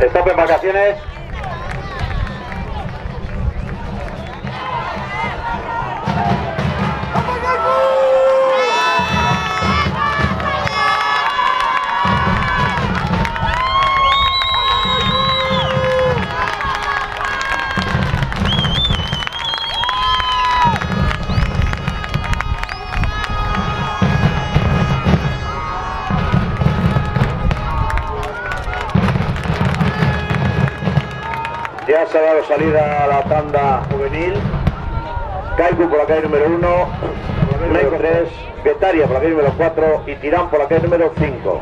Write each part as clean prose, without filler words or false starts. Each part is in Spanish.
Stop embarcaciones. Ya se ha dado salida a la tanda juvenil. Kaiku por la calle número 1, número 3, Guetaria por la calle número 4 y Tirán por la calle número 5.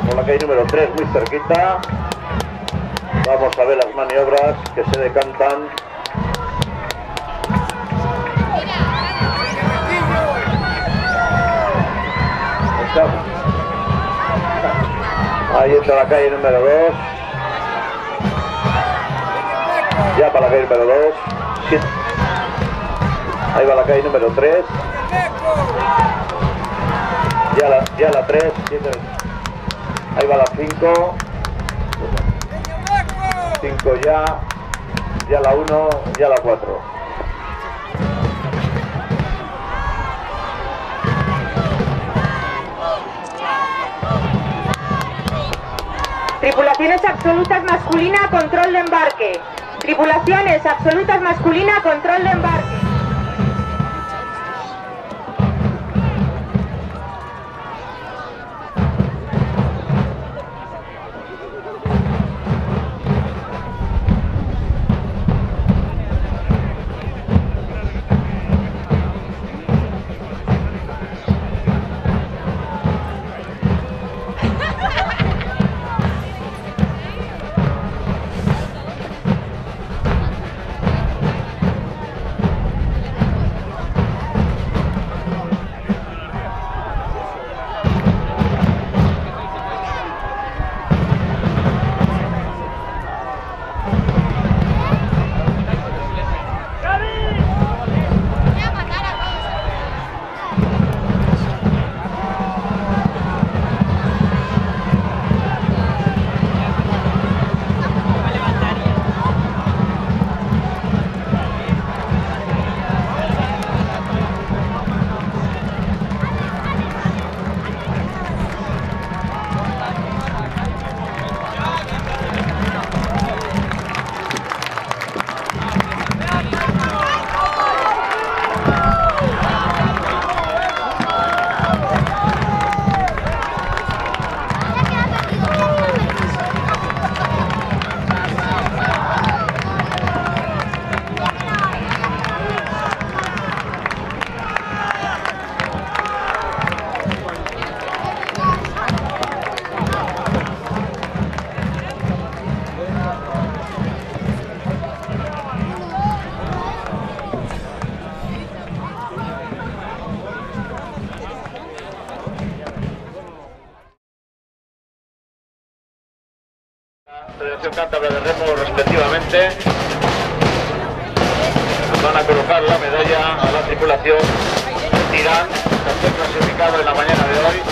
Por la calle número 3, muy cerquita. Vamos a ver las maniobras que se decantan. Ahí entra la calle número 2. Ya para la calle número 2. Ahí va la calle número 3. Ya la 3. Ahí va la 5. 5 ya la 1, ya la 4. Tripulaciones absolutas masculina, control de embarque. Tripulaciones absolutas masculina, control de embarque. Federación Cántabra de Remo respectivamente van a colocar la medalla a la tripulación Tirán, tercer clasificado en la mañana de hoy.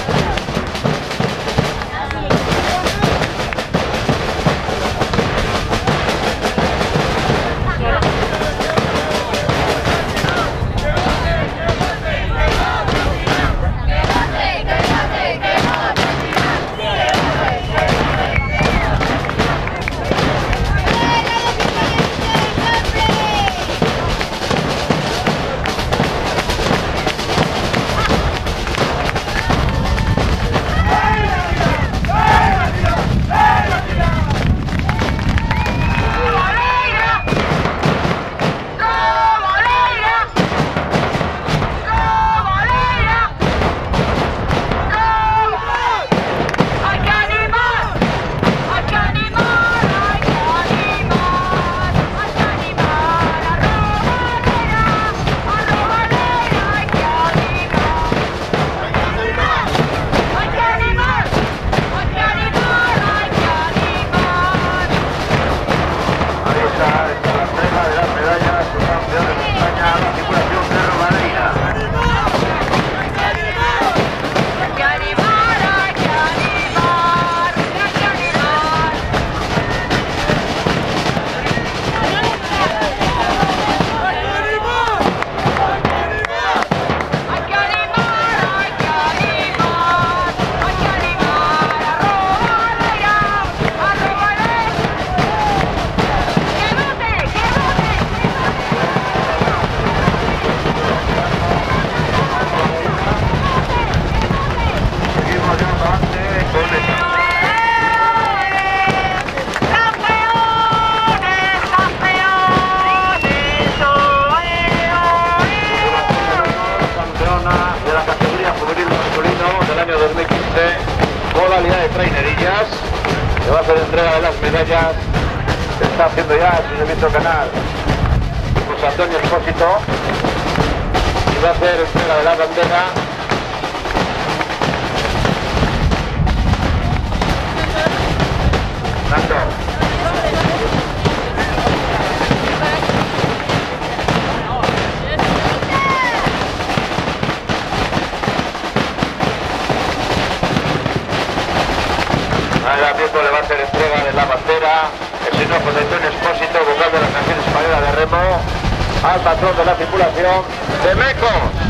modalidad de trainerillas, que va a hacer entrega de las medallas, que está haciendo ya su servicio canal José Antonio Expósito, y va a hacer entrega de la bandera. Nando. Ahora mismo le va a hacer entrega de la bandera el señor José Antonio Expósito, vocal de la Asociación Española de Remo, al patrón de la tripulación de Mecos.